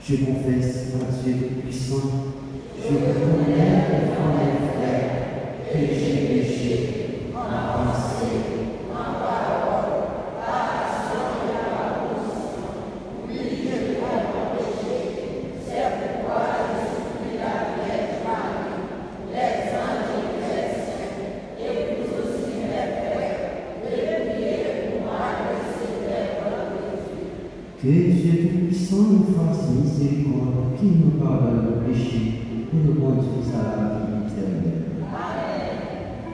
Je confesse à Dieu puissant, je reconnais devant mes frères que j'ai péché en pensée, en parole, par action et par omission. Oui, je crois mon péché, c'est pourquoi je supplie la Vierge Marie, les anges et les saints, et vous aussi mes frères, de prier pour moi le Seigneur Jésus. Que Dieu puissant nous fasse miséricorde, qui nous pardonne nos péchés et nous conduise à la vie éternelle. Amen. Amen.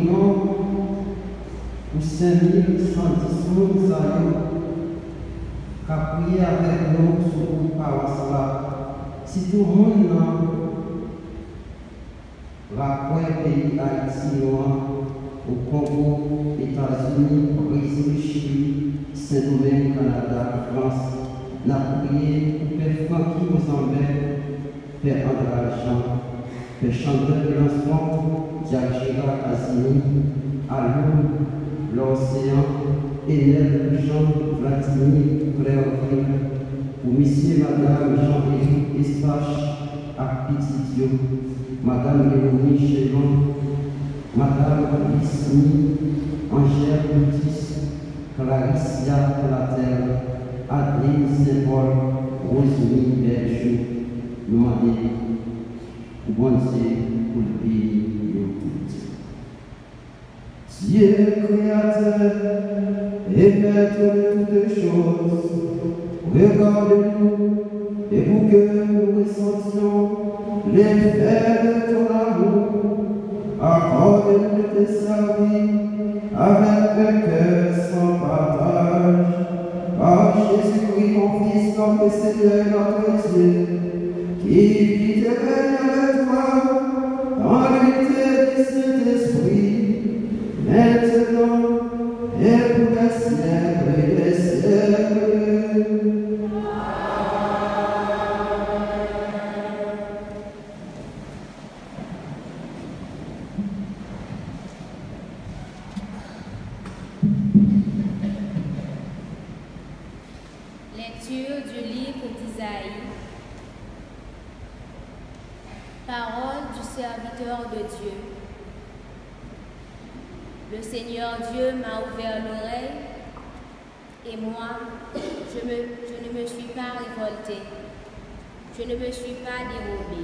prions pour 5110 personnes qui a prié avec nous sur le paroisse. Si tout le monde rapporte pays Haïti, au Congo, États-Unis, Brésil, Chili, Saint-Domingue, Canada, France, n'a prié pour Père Francky Mozambique, Père André Jean, Père Chandel de l'Enfant, Jacques Gérard Cassini, Alou, l'Océan, Enel Jean Vladimir, Frère pour Monsieur et Madame Jean-Éric Espache, à Petitio, Madame Léonie Chelon, Madame Lissini, Angèle Boutis, Claricia Platel, Adeline Saint-Paul, Rosemie Berger, nous demandons pour bon Dieu pour le pays de Dieu créateur et maître de toutes choses, regarde-nous et pour que nous ressentions l'effet de ton amour, accorde-nous de te servir avec un cœur sans partage, par Jésus-Christ, mon Fils, notre Seigneur, notre Dieu, qui vit et règne avec toi dans l'unité du Saint-Esprit, maintenant et pour les siècles et les siècles. Lecture du livre d'Isaïe. Parole du serviteur de Dieu. Le Seigneur Dieu m'a ouvert l'oreille et moi, je ne me suis pas révolté. Je ne me suis pas dérobé.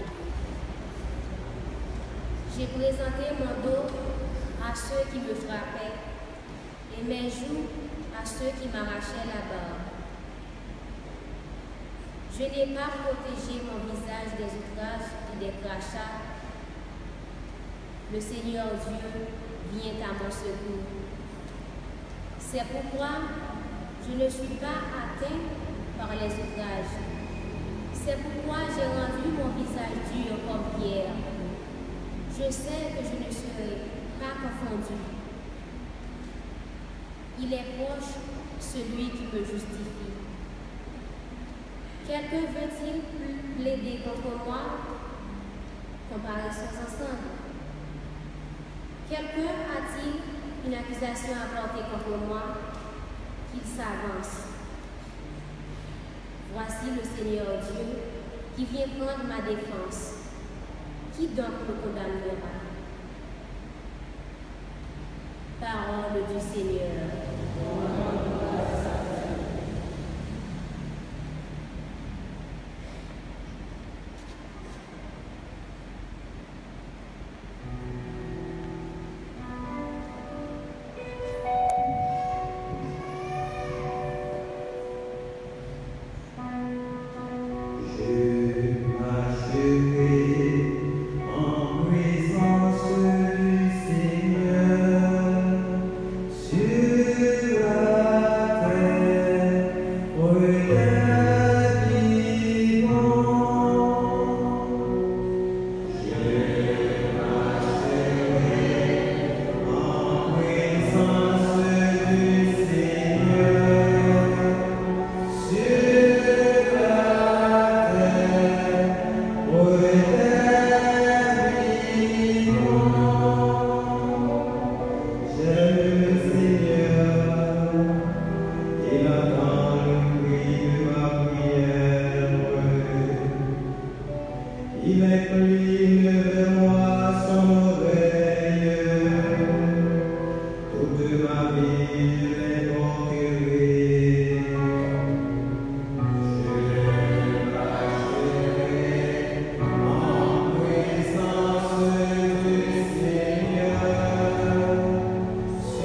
J'ai présenté mon dos à ceux qui me frappaient et mes joues à ceux qui m'arrachaient la barbe. Je n'ai pas protégé mon visage des outrages et des crachats. Le Seigneur Dieu vient à mon secours. C'est pourquoi je ne suis pas atteint par les outrages. C'est pourquoi j'ai rendu mon visage dur comme pierre. Je sais que je ne serai pas confondu. Il est proche celui qui me justifie. Quelqu'un veut-il plaider contre moi? Comparaissons ensemble. Quelqu'un a-t-il une accusation à porter contre moi? Qu'il s'avance. Voici le Seigneur Dieu qui vient prendre ma défense. Qui donc me condamnera? Parole du Seigneur.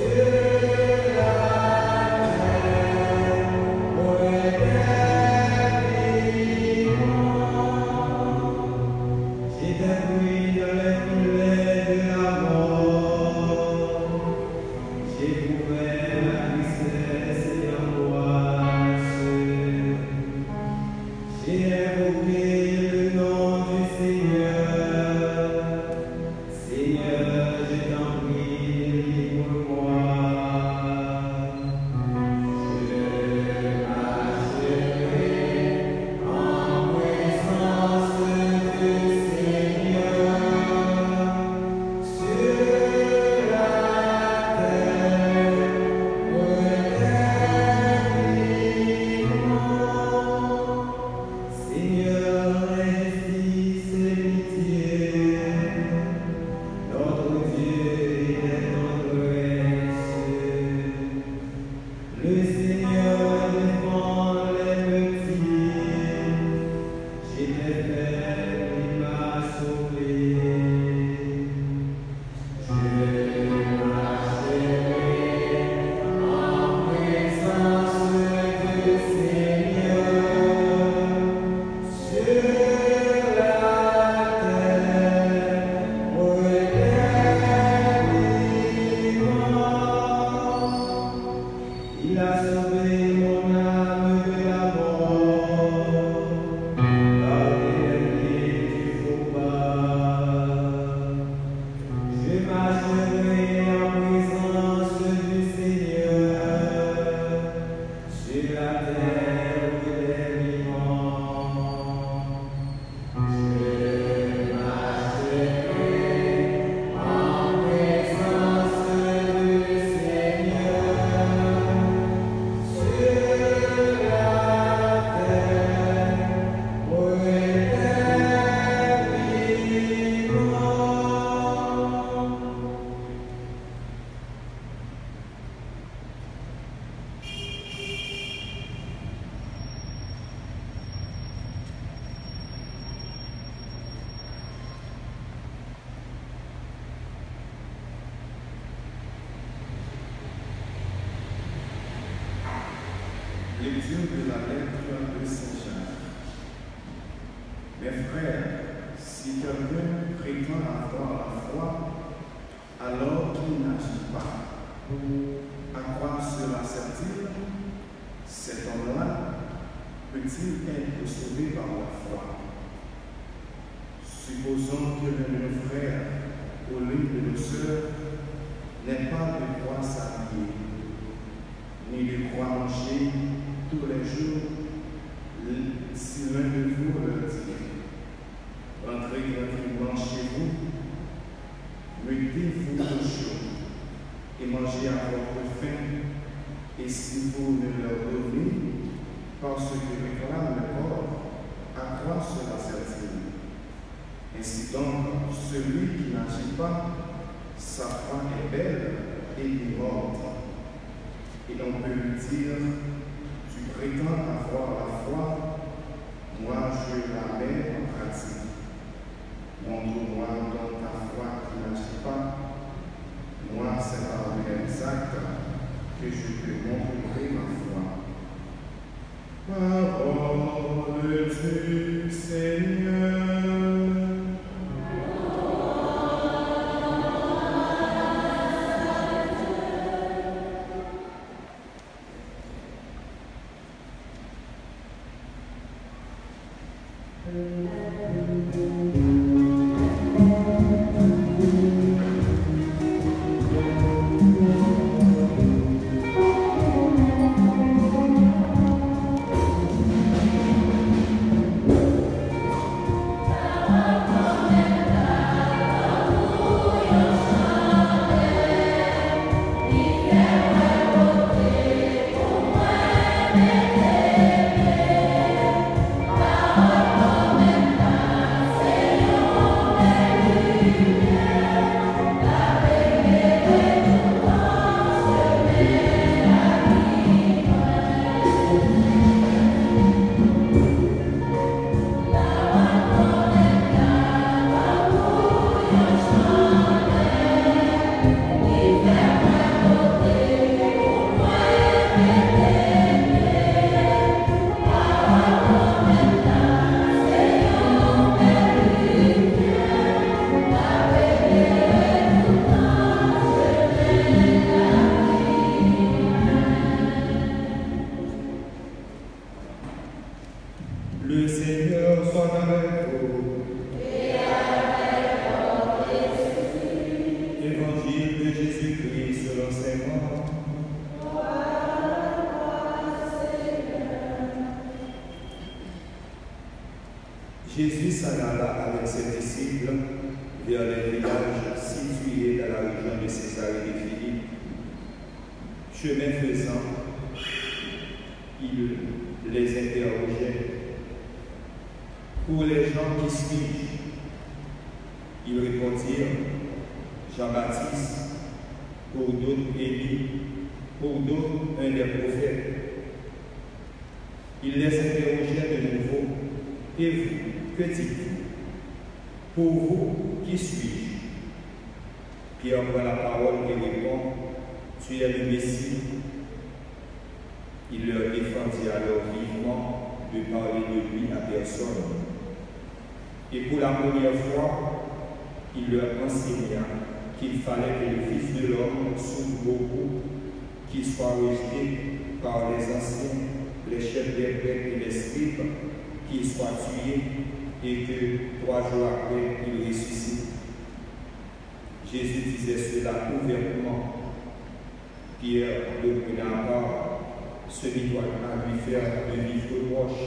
Yeah. Lecture de la lettre de Saint Jacques. Mes frères, si quelqu'un prétend avoir la foi, alors qu'il n'agit pas, à quoi cela sert-il? Cet homme-là peut-il être sauvé par la foi? Supposons que l'un de nos frères ou l'une de nos sœurs n'ait pas de quoi s'habiller, ni de quoi manger tous les jours. Si l'un de vous leur dit, entrez tranquillement chez vous, mettez-vous au chaud et mangez à votre faim, et si vous ne leur donnez parce que réclame le corps, à quoi cela sert-il? Ainsi donc, celui qui n'agit pas, sa foi est belle et est morte. Et on peut lui dire, tu prétends avoir la foi, moi je la mets en pratique. Montre-moi donc ta foi qui n'agit pas. Moi, c'est par mes actes que je te montrerai ma foi. Parole du Seigneur. Le Seigneur soit avec vous. Et avec votre esprit. Évangile de Jésus-Christ selon saint Marc. Gloire à toi, Seigneur. Jésus s'en alla avec ses disciples vers les villages situés dans la région de Césarée de Philippe. Chemin faisant, il les interrogeait. Pour les gens qui suivent, ils répondirent Jean-Baptiste, pour d'autres Élie, pour d'autres un des prophètes. Il les interrogeait de nouveau. Et vous, que dites-vous? Pour vous, qui suis-je? Pierre prend la parole et répond, tu es le Messie. Il leur défendit alors vivement de parler de lui à personne. Et pour la première fois, il leur enseigna qu'il fallait que le Fils de l'homme souffre beaucoup, qu'il soit rejeté par les anciens, les chefs des prêtres et les scribes, qu'il soit tué et que 3 jours après, il ressuscite. Jésus disait cela ouvertement. Pierre le prit à part, se mit à lui faire de vifs reproches.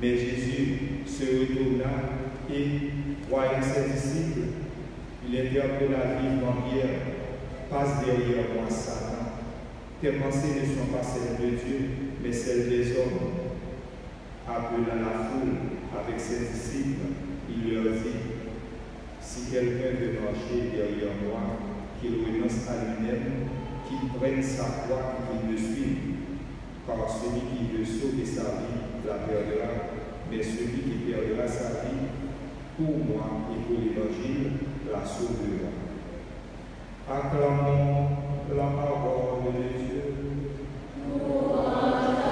Mais Jésus se retourna et, voyant ses disciples, il interpella vivement Pierre, passe derrière moi, Satan. Tes pensées ne sont pas celles de Dieu, mais celles des hommes. Appelant la foule avec ses disciples, il leur dit, si quelqu'un veut marcher derrière moi, qu'il renonce à lui-même, qu'il prenne sa croix et qu'il me suive. Car celui qui veut sauver sa vie la perdra, mais celui qui perdra sa vie pour moi et pour l'Évangile la sauvera. Acclamons la parole de Dieu. Louange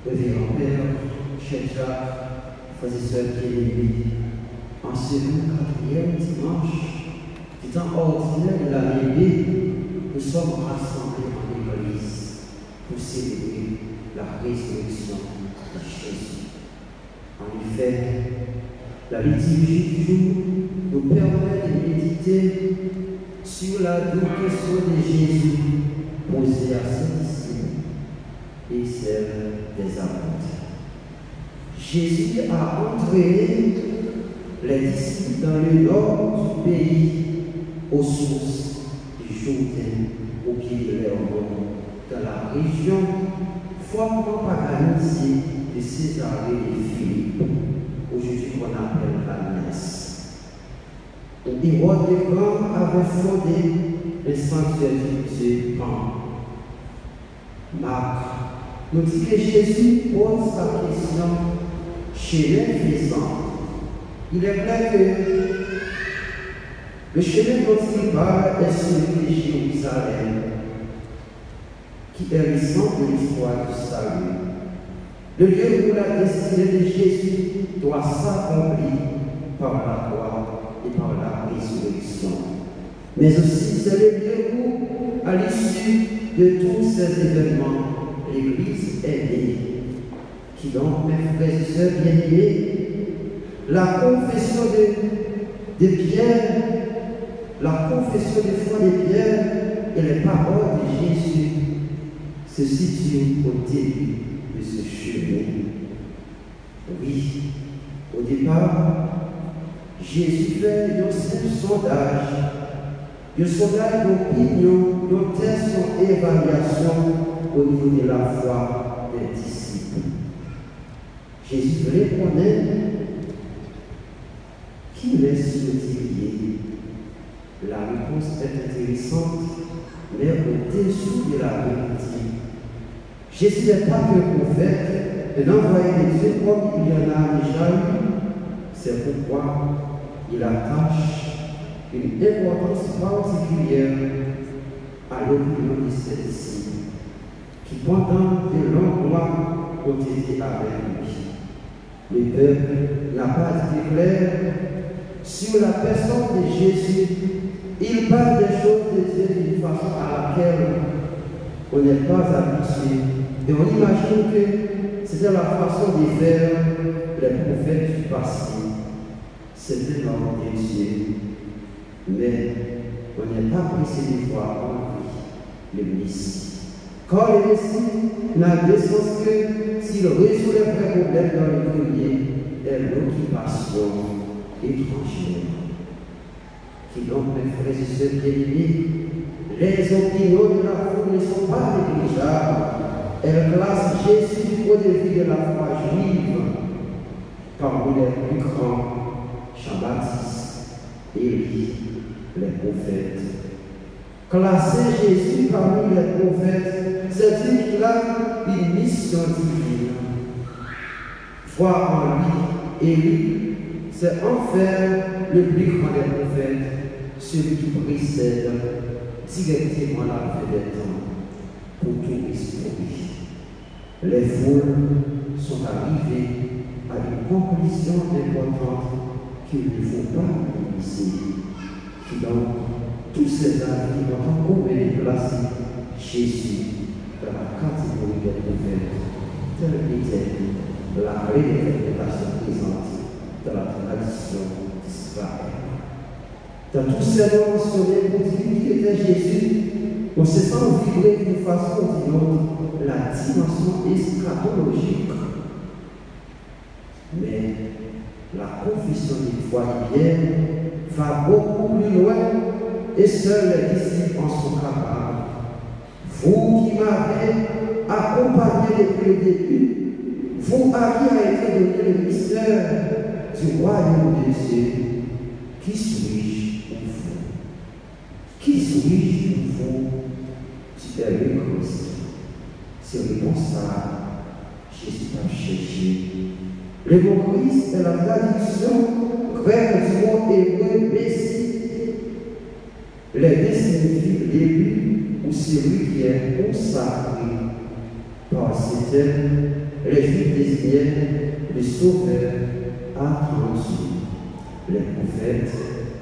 Révérend Père, cher Jacques, frères et sœurs bien-aimés, en ce 4e dimanche du temps ordinaire de l'année, nous sommes rassemblés en Église pour célébrer la résurrection de Jésus. En effet, la liturgie du jour nous permet de méditer sur la double question de Jésus posée à ses disciples et celle des apôtres. Jésus a entraîné les disciples dans le nord du pays, aux sources du Jourdain, au pied de l'Hermon, dans la région fortement paganisée de Césarée et Philippe, aujourd'hui qu'on appelle la Messe, où Hérode le Grand avait fondé le sanctuaire du Dieu Pan. Marc nous dit que Jésus pose sa question chez les faisans. Il est vrai que le chemin dont il parle est celui de Jérusalem, qui est le centre de l'histoire du salut. Le lieu où la destinée de Jésus doit s'accomplir par la croix et par la résurrection. Mais aussi, c'est le lieu où, à l'issue de tous ces événements, l'Église est née. Qui donc, mes frères et sœurs bien-aimés, la confession de Pierre, la confession de foi de Pierre et les paroles de Jésus se situent au début de ce chemin. Oui, au départ, Jésus fait un simple sondage d'opinion, un test d'évaluation au niveau de la foi des disciples. Jésus répondait qui laisse-t-il? La réponse est intéressante, mais au-dessous de la vérité. Jésus n'est pas que prophète, un envoyé de Dieu comme il y en a déjà eu. C'est pourquoi il attache une importance particulière à l'opinion de ses disciples, qui pendant de longs mois ont été avec lui. Le peuple n'a pas été clair sur la personne de Jésus. Il parle des choses de Dieu d'une façon à laquelle on n'est pas habitué. Et on imagine que c'était la façon de faire les prophètes du passé. C'était l'ordre de Dieu. Mais on n'est pas pressé de voir en lui le Messie. Quand le Messie n'a de sens que s'il résout les vrais problèmes dans le premier est l'occupation étrangère. Qui donc, mes frères et sœurs bien-aimés, les opinions de la foule ne sont pas négligeables. Elles classent Jésus du point de vue de la foi juive parmi les plus grands, Jean-Baptiste, Élie, les prophètes. Classer Jésus parmi les prophètes, c'est dire qu'il a une mission divine. Voir en lui Élie, c'est en faire le plus grand des prophètes, celui qui précède directement la fin des temps pour tout esprit. Les foules sont arrivées à une conclusion importante qu'il ne faut pas négliger. Qui donc, tous ces avis ont encore placé Jésus dans la catégorie des prophètes, telle était la réinterprétation présente dans la tradition d'Israël. Dans tous ces noms mentionnés pour dire qui était Jésus, on se sent vibrer d'une façon ou d'une autre la dimension eschatologique. Mais la confession de foi de Pierre va beaucoup plus loin et seuls les disciples en sont capables. Vous qui m'avez accompagné depuis le début, vous à qui a été donné le mystère du royaume de Dieu, qui suis-je pour vous? Qui suis-je pour vous? Tu es le Christ. C'est responsable. Jésus t'a cherché. Le mot Christ est la traduction grecque du mot hébreu Messie. Les deux signifient l'élu ou celui qui est consacré par ses termes les Juifs désignaient le Sauveur attendu. Les prophètes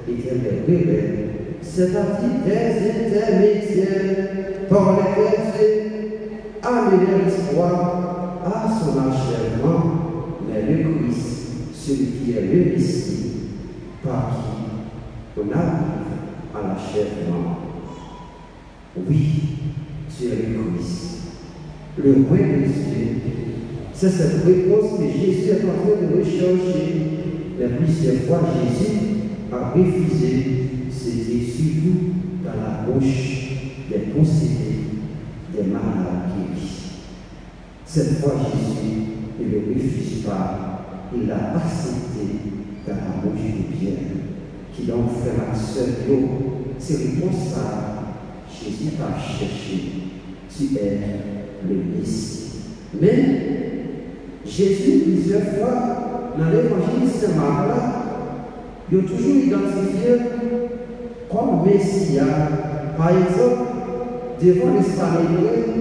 étaient des rebelles, c'est-à-dire des intermédiaires par lesquels Dieu amenait l'espoir à son achèvement, mais le Christ, celui qui est le Messie, par qui on arrive à l'achèvement. Oui, tu es le Christ, le roi de Dieu. C'est cette réponse que Jésus est en train de rechercher. Mais plusieurs fois, Jésus a refusé, c'était surtout dans la bouche des possédés, des malades guéris. Cette fois, Jésus ne le refuse pas, il l'a accepté dans la bouche de Pierre, qui donc frère et sœur, c'est responsable. Jésus t'a cherché, tu es le Messie. Mais Jésus, plusieurs fois, dans l'évangile Saint-Marc, il a toujours identifié comme Messia. Par exemple, devant les Samaritains,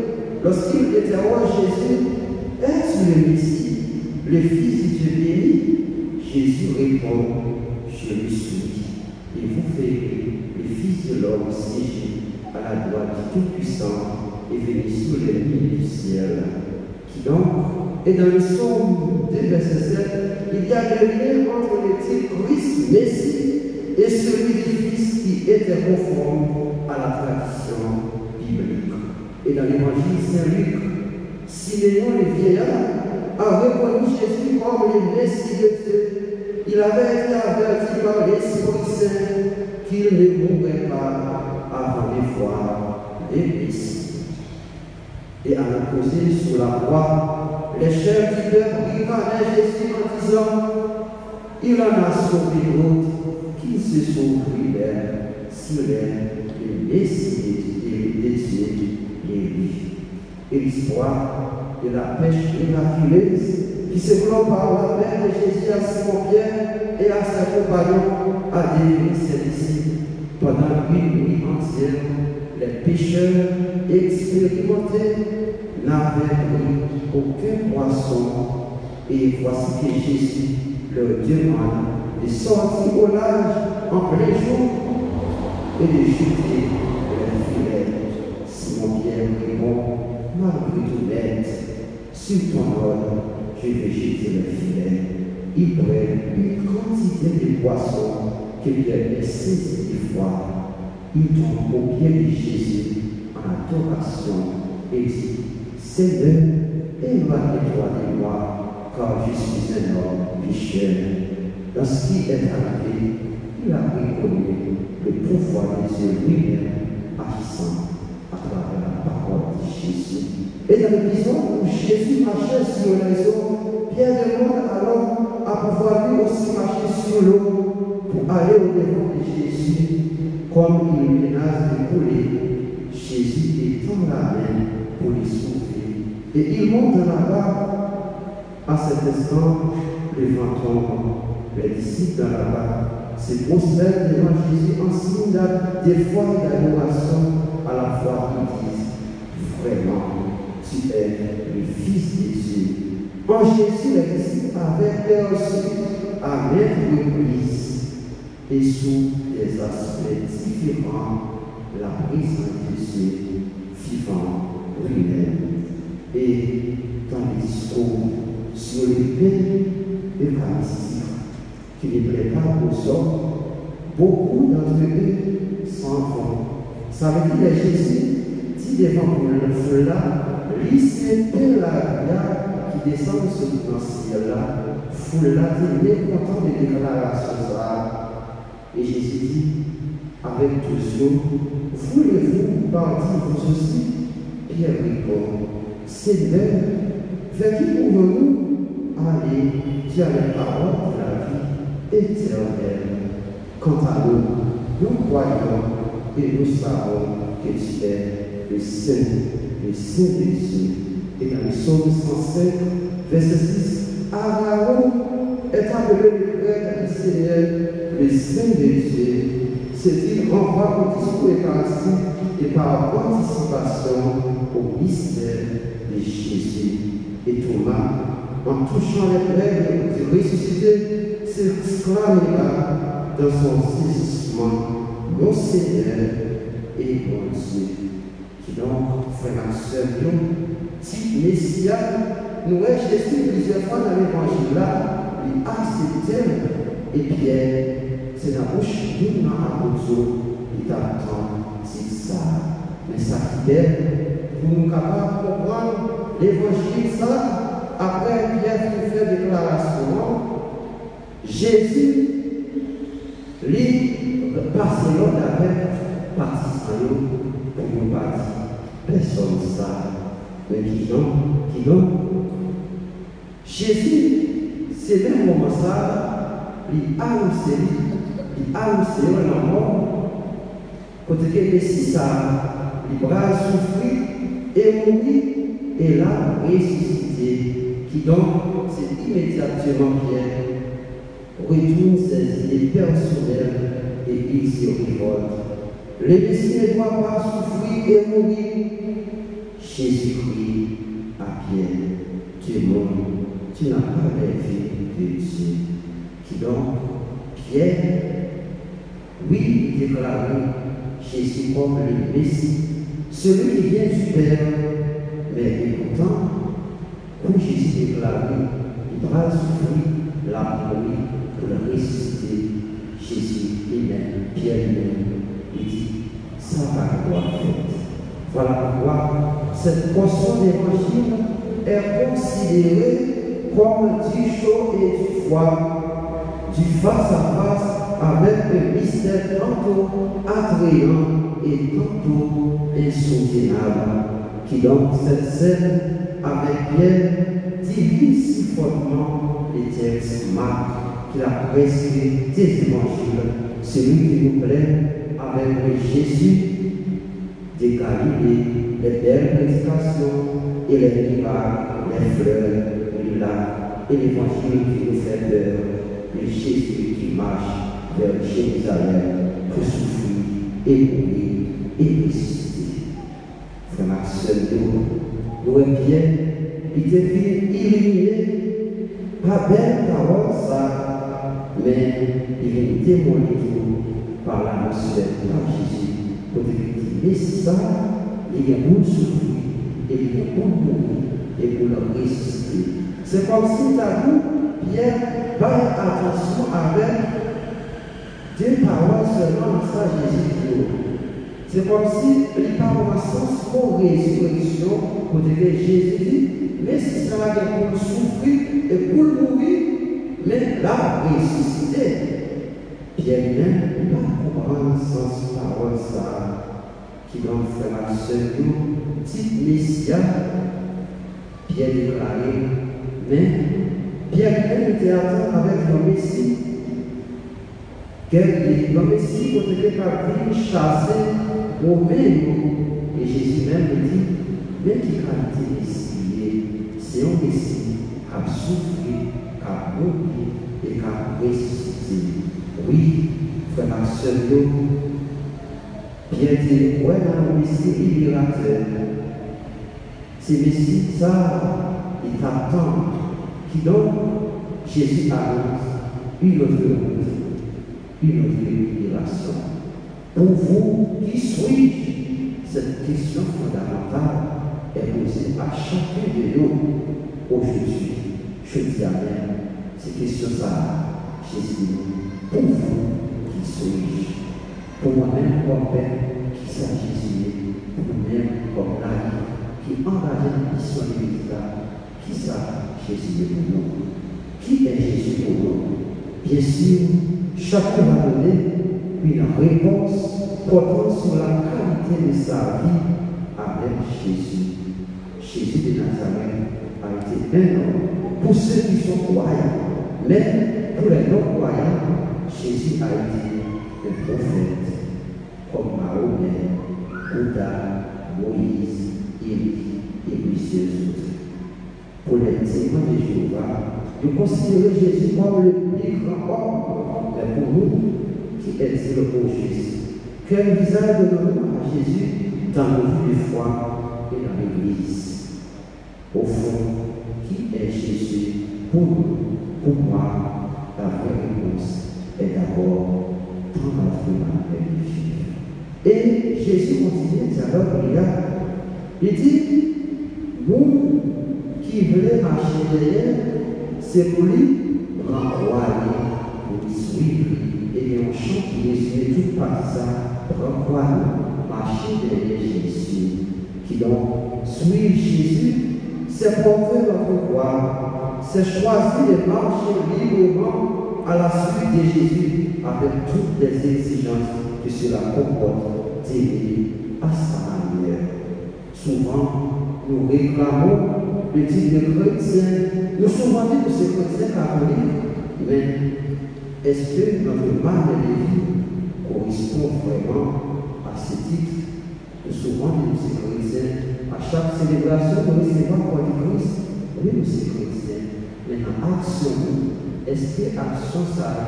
lorsqu'il était roi Jésus, est-ce le Messie, le Fils du Dieu béni? Jésus répond, je le suis. Et vous verrez le Fils de l'homme siéger à la droite du Tout-Puissant et venir sur les nuées du ciel. Qui donc, et dans le psaume 2, verset 7, il y a le lien entre le titre Christ, Messie, et celui du Fils qui était conforme à la tradition biblique. Et dans l'évangile Saint-Luc, Siméon le vieillard a reconnu Jésus comme le Messie de Dieu. Il avait été averti par l'Esprit Saint qu'il ne mourrait pas avant de voir les Messie. Et à la poser sur la croix, les chefs du peuple rivalaient Jésus en disant, il en a sauvé d'autres qui se sont pris s'il est le Messie de Dieu et lui. Et l'histoire de la pêche miraculeuse qui se prend par la main de Jésus à Simon-Pierre et à ses compagnons a délivré ses disciples. Pendant une nuit entière, les pécheurs expérimentés n'avaient pris aucun poisson. Et voici que Jésus leur demande de sortir au large en plein jour et de jeter les filets. Simon-Pierre répond, malgré tout maître, sur ton ordre, je vais jeter les filets. Ils prennent une quantité de poissons que Pierre est saisi de foi. Il tombe au pied de Jésus en adoration et dit, Seigneur, éloigne-toi de moi, car je suis un homme pécheur. Lorsqu'il est arrivé, il a reconnu le pouvoir de Dieu lui-même agissant à travers la parole de Jésus. Et dans l'épisode où Jésus marchait sur les eaux, Pierre demande alors à pouvoir lui aussi marcher sur l'eau pour aller au-devant de Jésus. Comme il menace de couler, Jésus étend la main pour les sauver. Et il monte là-bas. À cet instant, le vent tombe. Les disciples dans la barque se prosternent devant Jésus en signe d'effort et d'adoration. À la fois, ils disent, vraiment, tu es le Fils de Dieu. En Jésus, les disciples avaient perçu à maintes reprises et sous des aspects différents la présence de Dieu vivant lui-même. Et dans les discours sur le pain eucharistique qui ne plaît pas aux hommes, beaucoup d'entre eux s'en vont. Ça veut dire que Jésus dit devant le feu là, lycée la qui descend sur le ciel-là, foule-là, dit mécontent des déclarations ça. Et Jésus dit, avec tous eux, voulez-vous partir vous aussi? Pierre répond, Seigneur, vers qui pouvons-nous aller? Tu as les paroles de la vie éternelle. Quant à nous, nous croyons et nous savons que tu es le Saint de Dieu. Et dans le psaume 105, verset 6, Aaron est appelé le frère du Seigneur, le Saint de Dieu. C'est-il renvoie au discours eucharistique et par anticipation au mystère de Jésus. Et Thomas, en touchant les plaies de ressuscité, s'exclamera dans son saisissement, mon Seigneur et mon Dieu. Qui donc, frères et sœurs, dit Messia, nous voyons Jésus plusieurs fois dans l'évangile là, il a ses termes, et Pierre, c'est la bouche d'une main à l'autre, il t'attend, c'est ça. Mais ça qui est, pour nous capables de comprendre l'évangile, ça, après Pierre qui fait déclaration, Jésus, lui, passe l'autre avec participant pour nous partir. Personne ne sait. Mais qui donc Jésus, c'est même moment ça, il a annoncé la mort, quand le Messie ça, il va souffrir et mourir, et là, ressusciter. Qui donc, c'est immédiatement Pierre, retourne ses idées personnelles et il se révolte. Le Messie ne doit pas souffrir et mourir. Jésus-Christ à Pierre, tu es mort, tu n'as pas la vie de Dieu. Qui donc, Pierre, oui, déclaré Jésus comme le Messie, celui qui vient du Père, mais pourtant, comme Jésus déclaré, il va souffrir la mourir pour la ressusciter. Jésus lui-même, Pierre lui-même, il dit, ça va quoi faire. Voilà pourquoi cette portion d'évangile est considérée comme du chaud et du froid, du face à face avec un mystère tantôt attrayant et tantôt insoutenable, qui donc cette scène avec Pierre divise si fortement les textes Marc, qui a presque des évangiles, celui qui nous plaît avec Jésus de Galilée, les belles prédications et les miracles, les fleurs, les lacs et l'évangile qui nous fait peur, et Jésus qui marche vers Jérusalem pour souffrir et mourir et ressusciter. Frère Maxime, nous bien, il était illuminé par belle parole ça, mais il est témoigné par l'atmosphère de Jésus. Pour dire, mais ça, il y a beaucoup de souffrir, et il y a beaucoup de mourir, et pour le ressusciter. C'est comme si t'as vu, Pierre, faire attention avec deux paroles seulement dans ça, Jésus dit. C'est comme si il parle en sens pour résurrection, pour dire Jésus dit, mais si ça va pour souffrir et pour mourir, mais là, ressusciter. Pierre vient, il va comprendre sens parole ça, qui donc fait la sœur dit Messia, Pierre déclaré, mais Pierre était atteint avec le Messie. Le Messie, quand il est parti chasser au même, et Jésus même dit, mais qui qualité Messie, c'est un Messie qui a souffert, qui a mouru et qui a ressuscité. Oui, frère ma soeur, Pierre dit, ouais, dans le Messie libérateur, c'est Messie, ça, il t'attend. Qui donc, Jésus annonce une autre route, une autre libération. Pour vous, qui suis-je? Cette question fondamentale est posée à chacun de nous aujourd'hui. Je dis Amen. Cette question, ça, Jésus dit, pour vous, qui suis-je? Pour moi-même, comme Père, qui s'est Jésus, pour moi-même, comme l'âme, qui engage la mission de l'État, qui ça, Jésus est pour nous. Qui est Jésus pour nous? Bien sûr, chacun va donner une réponse portant sur la qualité de sa vie avec Jésus. Jésus de Nazareth a été un homme pour ceux qui sont croyants, mais pour les non-croyants, Jésus a été un prophète comme Mahomet, Bouddha, Moïse, Élie et plusieurs autres. Pour les témoins de Jéhovah, nous considérons Jésus comme le plus grand homme, mais pour nous, qui est le bon Jésus, quel visage donnons-nous à Jésus dans nos vies de foi et dans l'Église? Au fond, qui est Jésus pour nous, pour moi, la vraie réponse est d'abord dans notre âme et vivre. Et Jésus continue, alors il dit, vous qui voulez marcher derrière, c'est pour lui renvoyer, pour lui suivre. Et on chante qui résume toute partie ça, renvoyer, marcher derrière Jésus. Qui donc suivre Jésus, c'est porter notre croix, c'est choisir de marcher librement à la suite de Jésus avec toutes les exigences que cela comporte d'aider à sa manière. Souvent, nous réclamons le titre de chrétien, nous souvent dit que c'est chrétien catholique, mais est-ce que notre manière de vie correspond vraiment à ce titre? Nous souvent dit que c'est chrétien, à chaque célébration, nous recevons pour du Christ, oui, nous sommes chrétiens, mais en action, est-ce que l'action ça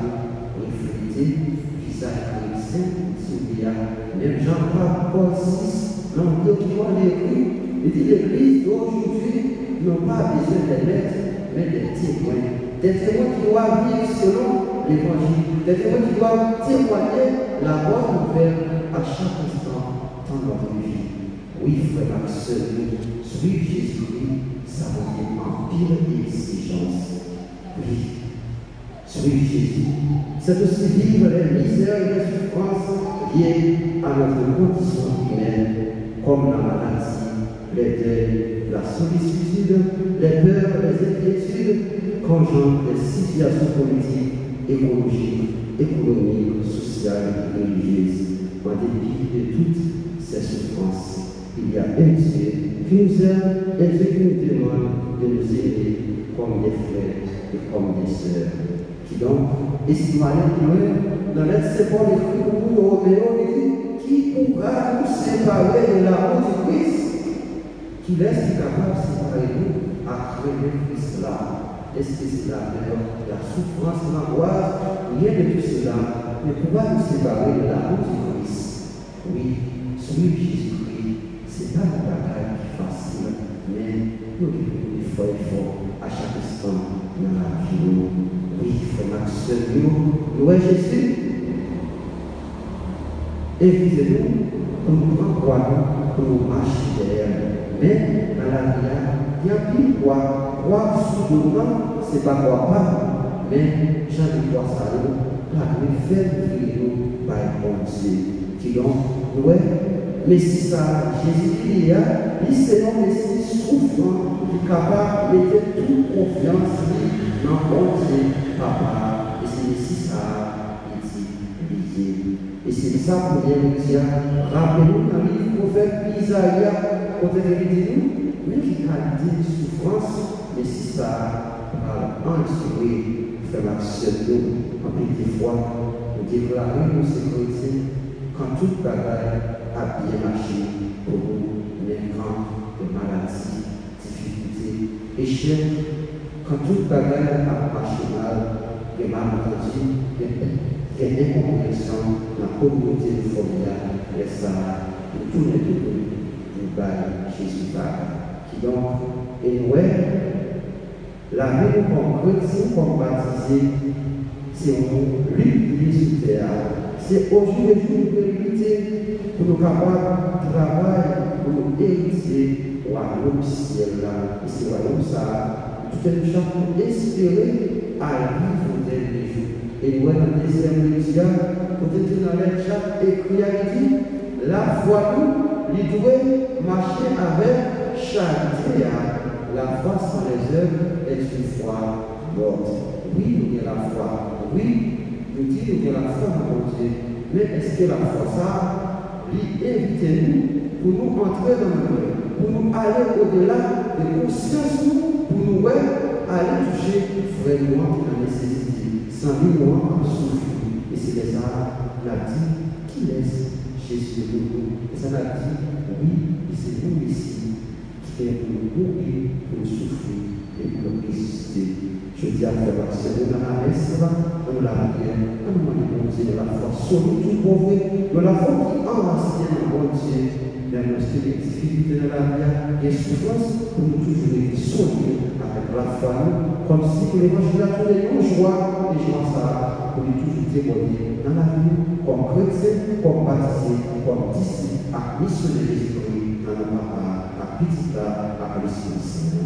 reflète visage chrétien, s'il y a même Jean-Paul 6, l'Empire qui voit l'écrit, il dit l'Église d'aujourd'hui n'ont pas besoin des maîtres, mais des témoins. Des témoins qui doivent vivre selon l'Évangile, des témoins qui doivent témoigner la bonne nouvelle à chaque instant dans notre vie. Oui, frère et sœur, suivre Jésus-Christ, ça revient en pire exigence. Oui, suivre Jésus, c'est aussi vivre les misères et les souffrances liées à notre condition humaine, comme la maladie, les deuils, la sollicitude, les peurs, les inquiétudes, qu'engendrent les situations politiques, écologiques, économiques, sociales et religieuses. En dépit de toutes ces souffrances, il y a un Dieu qui nous aime et Dieu qui nous demande de nous aimer comme des frères et comme des sœurs. Qui donc, et si nous allons plus loin, dans l'aide Paul écrit pour nous, Roméo, il dit, qui pourra nous séparer de la route du Christ? Qui laisse capable de séparer nous à crever Christ là? Est-ce que c'est la peur, la souffrance, l'angoisse? Rien de tout cela ne pourra nous séparer de la route du Christ. Oui, suivre Jésus-Christ, ce n'est pas une bataille facile, mais nous devons effort à chaque instant dans la vie. Oui, frère Max, nous, Jésus, invitez-nous pour nous prendre, pour nous marcher derrière. Mais dans la vie, il y a plus quoi. Croire sous le nom, ce n'est pas croire pas, mais j'en ai croire ça, la faire nous par bon Dieu. Qui donc, ouais, mais si ça, Jésus-Christ, il c'est un Messie souffrant, qui est capable de mettre toute confiance dans bon Dieu, Papa. Et c'est ici ça, il dit, et c'est ça qu'on vient nous dire. Rappelez-nous dans le livre prophète Isaïe, quand il dit nous, mais qui a dit souffrance, mais si ça va inspirer, frère Maxime, en petite fois, nous déclarons nos sécurités quand toute bagaille a bien marché pour nous, même quand de maladies, difficultés, échecs, quand toute bagaille a marché mal, de malentendu, il y a des incompréhensions dans la communauté de Folia, et ça, nous tournons de nous par Jésus, qui donc est noué. La vie comme chrétien, comme baptisé, c'est une lutte sur terre. C'est aujourd'hui le jour de lutter pour nous capables de travailler, pour nous hériter au royaume ciel là. Et ce royaume ça, tout un chacun pour espérer à vivre dès les jours. Et nous, dans le deuxième média, peut-être dans le chat écrit, il dit, la foi nous, il doit marcher avec charité. La foi sans les œuvres est une foi morte. Oui, nous avons la foi. Oui, nous disons que la foi dans mon Dieu. Mais est-ce que la foi, ça, lui invite-nous pour nous entrer dans le monde, pour nous aller au-delà de conscience, pour nous aller toucher vraiment la nécessité, sans lui en souffrir. Et c'est les arts, la dit, qui laisse Jésus de nous. Et ça l'a dit, oui, c'est vous ici. Pour nous mourir, pour nous souffrir et pour nous résister. Je dis à frère Marcel, dans la messe, dans la prière, dans le monde de la foi, sur tout pauvre, de la foi qui enracine dans mon Dieu, dans nos difficultés de la vie, et souffrance, pour nous toujours être solides à la foi, comme si l'évangile a trouvé une joie et joie ça, pour lui toujours témoigner dans la vie, comme chrétien, comme baptisé, comme disciple, à missionnaire de Jésus-Christ, dans la papa, à petit à le Seigneur.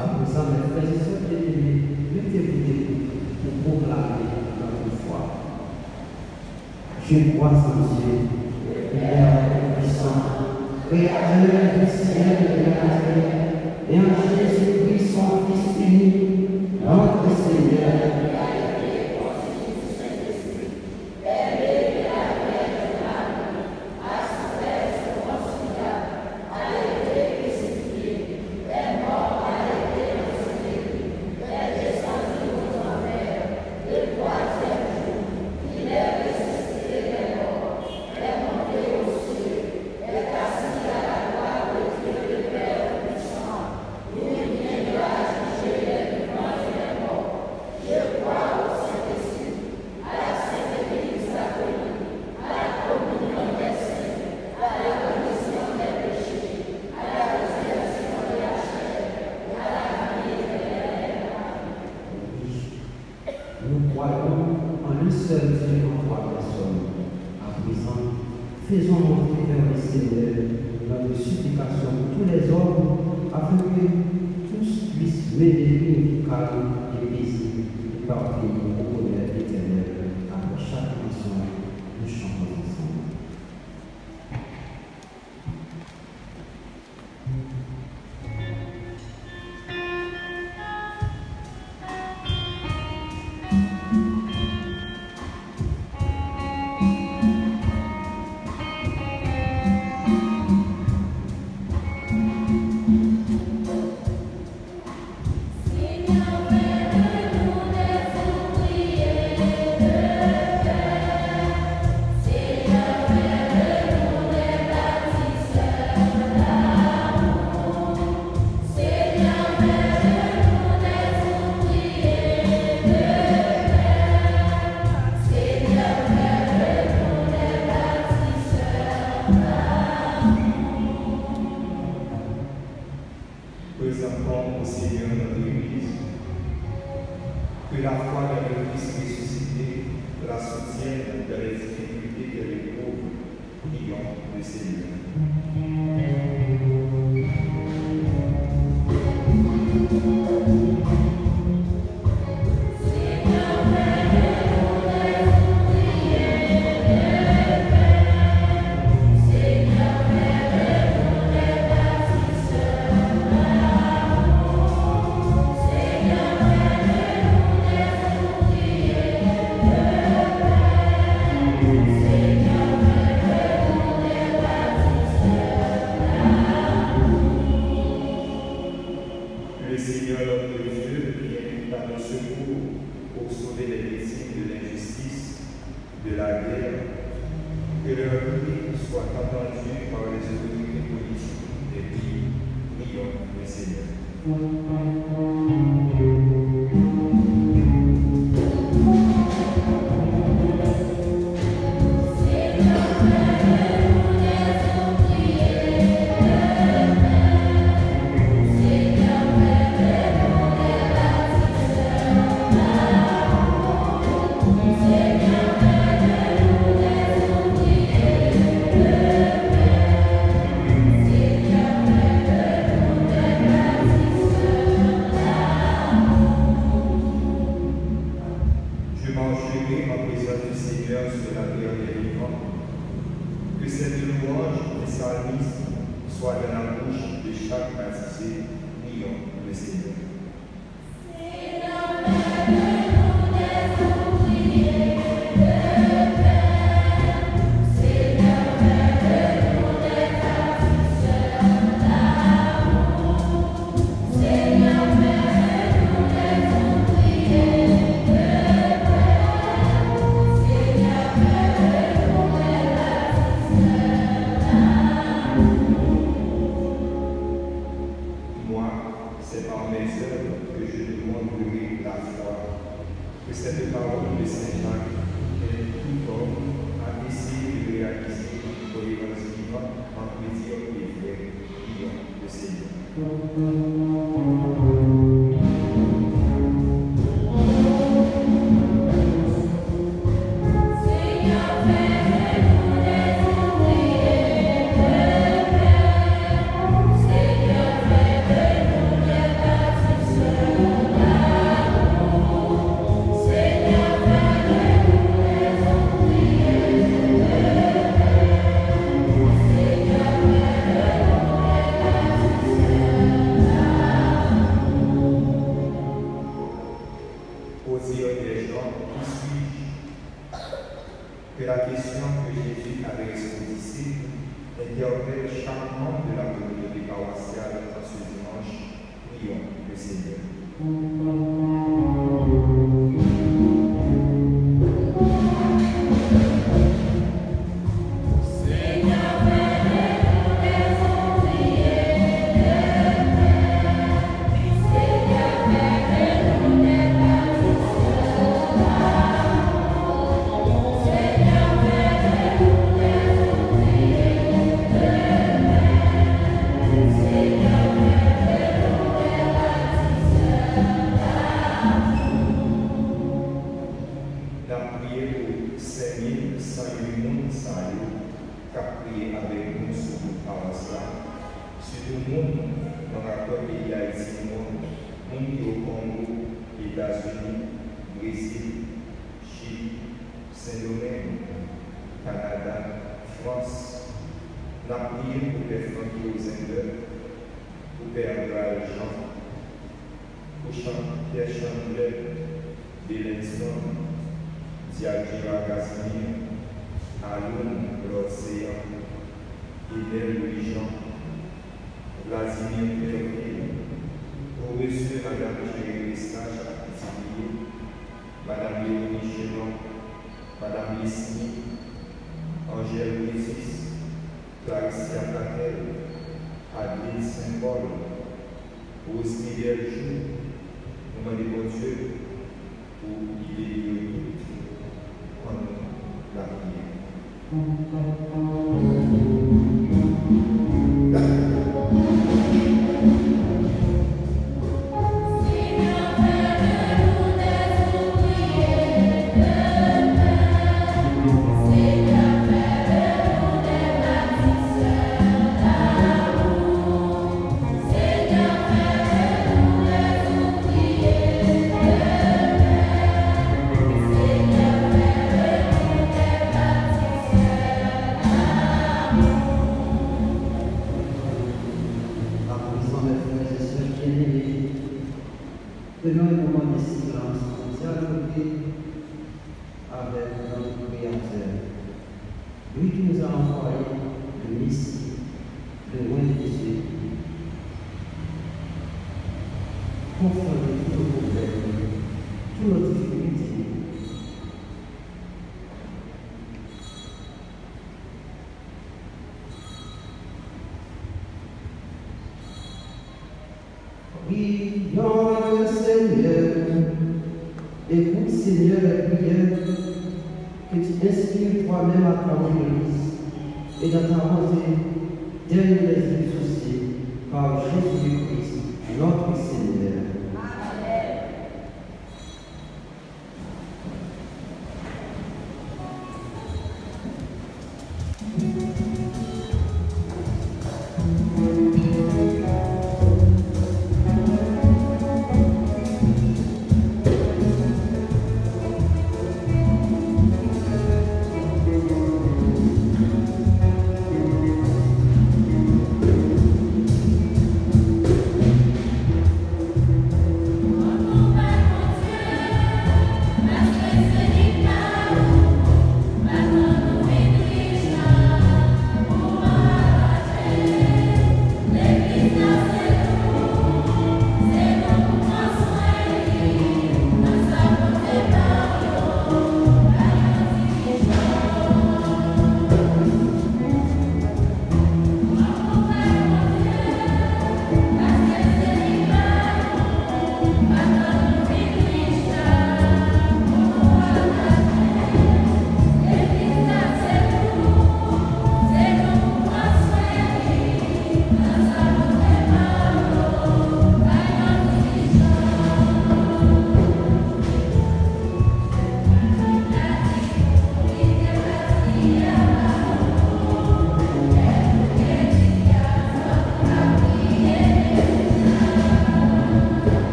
Après ça, mes frères et sœurs, mettez-vous pour proclamer notre foi. Je crois en Dieu, Père puissant, Créateur du ciel et de la terre, et en Jésus-Christ, son Fils unique, notre Seigneur. Nous croyons en un seul Dieu en trois personnes. À présent, faisons monter vers le Seigneur notre supplication pour tous les hommes, afin que tous puissent mener une vie calme et paisible et parvenir au bonheur éternel. Après chaque chanson, nous chantons ensemble. Présentons au Seigneur notre Église, que la foi dans le Christ ressuscité la soutienne dans les difficultés qu'elle éprouve. Prions le Seigneur. Le Seigneur, notre Dieu, vient à nos secours pour sauver les victimes de l'injustice, de la guerre, que leur cri soit entendu par les autorités politiques des pays. Prions le Seigneur. Seigneur, que je demanderai la foi, que cette parole de Saint Jacques aide tout homme à essayer de réaliser pour l'évangile en plaisir et vrai. Prions le Seigneur. Que la question que Jésus avait aux disciples interpelle chaque membre de la communauté paroissiale dans ce dimanche. Prions le Seigneur. Prions le Seigneur. Écoute, Seigneur, la prière que tu inspires toi-même à travers l'Église et dans ta rosée, dernier les exaucés par Jésus-Christ, notre Seigneur.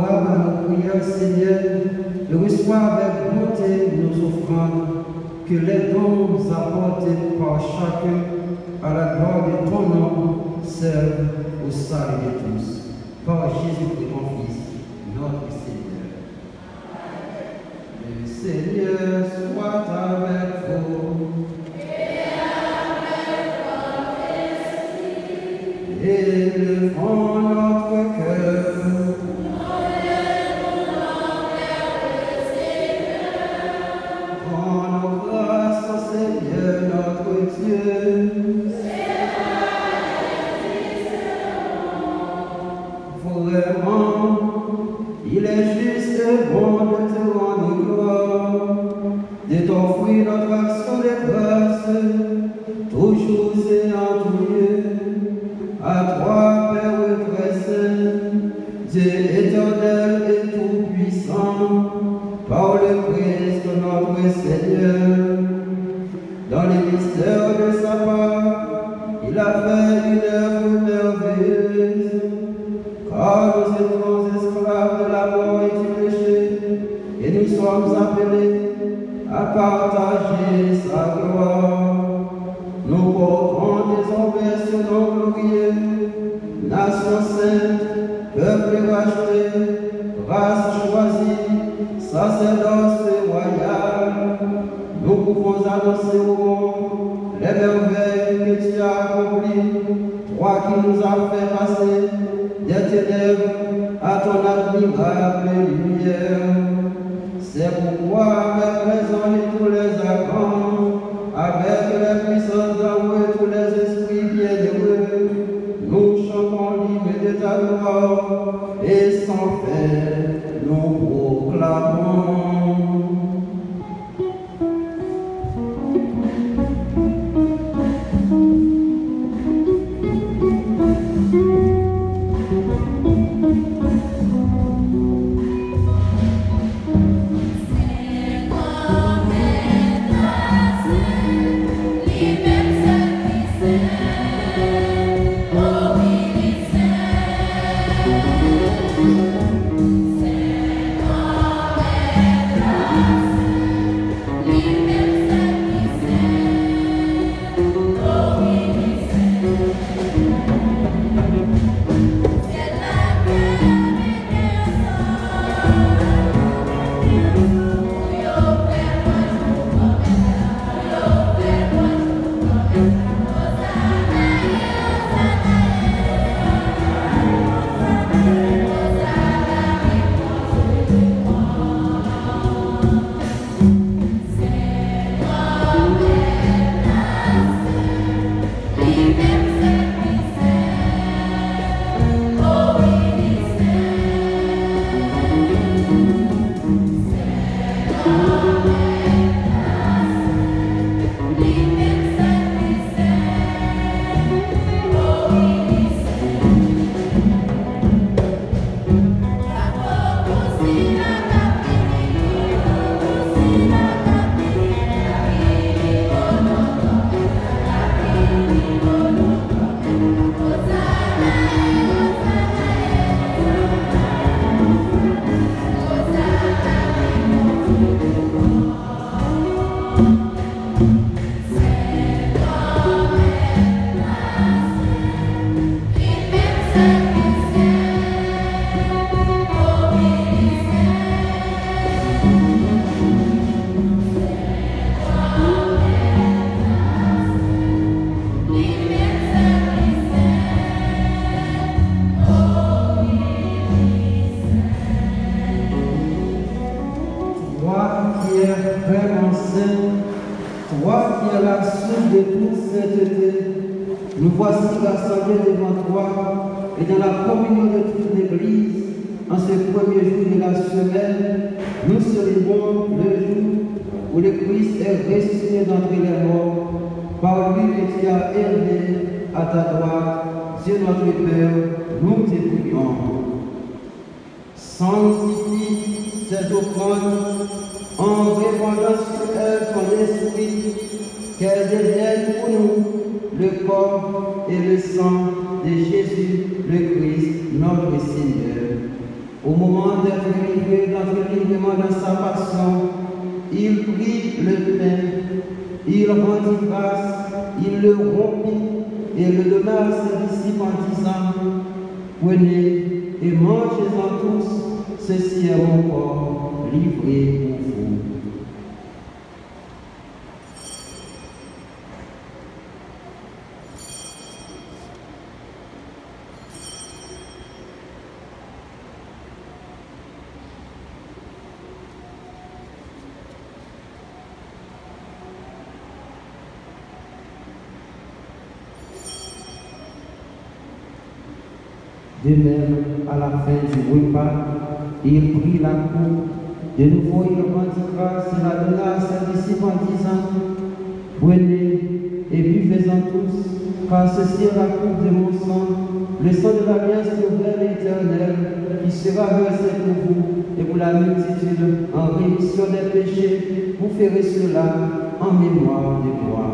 favorable à nos prières, Seigneur, et reçois avec bonté nos offrandes, que les dons apportés par chacun à la gloire de ton nom servent au salut de tous. Par Jésus-Christ, ton Fils, notre Seigneur. Le Seigneur soit avec vous. Élevons notre cœur. Rendons grâce au Seigneur notre Dieu. Vraiment, il est juste et bon de te rendre gloire, de t'offrir notre action de grâce, toujours et en tout lieu. À toi, Père très saint, Dieu éternel et tout-puissant, par le Christ notre Seigneur, dans les mystères de sa part, il a fait une œuvre merveilleuse, car nous étions esclaves de la mort et du péché, et nous sommes appelés à partager sa gloire. Nous portons désormais ce nom glorieux, nation sainte, peuple racheté, race choisie, sacerdoce royal. Nous pouvons annoncer au monde les merveilles que tu as accomplies, toi qui nous as fait passer des ténèbres à ton admirable lumière. C'est pourquoi, avec les anges et tous les archanges, avec les puissances d'amour et tous les esprits bienheureux, nous chantons l'hymne de ta gloire et sans faire nous proclamons. Nous voici rassemblés devant toi et dans la communion de toute l'Église, en ce premier jour de la semaine, nous célébrons le jour où le Christ est ressuscité d'entre les morts, par lui que tu as élevé à ta droite, Dieu notre Père, nous te prions. Sanctifie cette offrande en répandant sur elle ton esprit, qu'elle devienne pour nous le corps et le sang de Jésus le Christ, notre Seigneur. Au moment d'être livré d'entre librement dans sa passion, il prit le pain, il rendit grâce, il le rompit et le donna à ses disciples en disant, prenez et mangez-en tous, ceci est mon corps livré pour vous. De même, à la fin du repas, il prit la coupe. De nouveau, il rendit grâce et la donna à ses disciples en disant, prenez et buvez-en tous, car ceci est la coupe de mon sang, le sang de l'alliance nouvelle et éternelle, qui sera versé pour vous et pour la multitude en rémission des péchés. Vous ferez cela en mémoire de moi.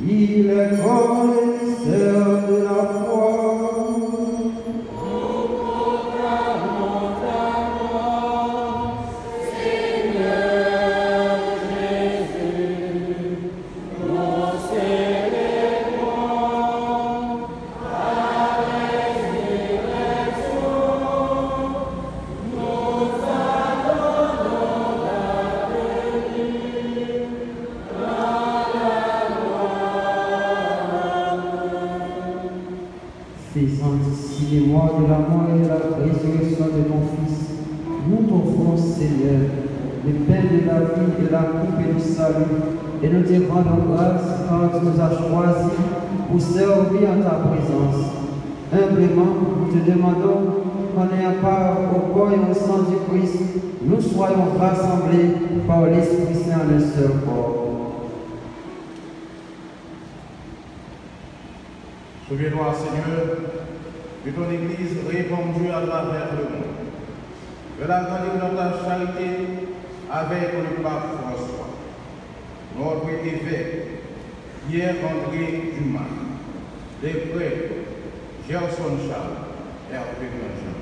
Il est comme le mystère de la foi. Faisant ici les mois de la mort et de la résurrection de ton Fils, nous t'offrons, Seigneur, le pain de la vie et la coupe du salut, et nous te rendons grâce car tu nous as choisis pour servir en ta présence. Humblement, nous te demandons qu'en ayant part au corps et au sang du Christ, nous soyons rassemblés par l'Esprit Saint en un seul corps. Souviens-toi, Seigneur, que ton Église répandue à travers le monde. Que la grandeur de ta charité avec le pape François, notre évêque, Pierre-André Dumas, les prêtres, Gerson Charles, Hervé Grandjean,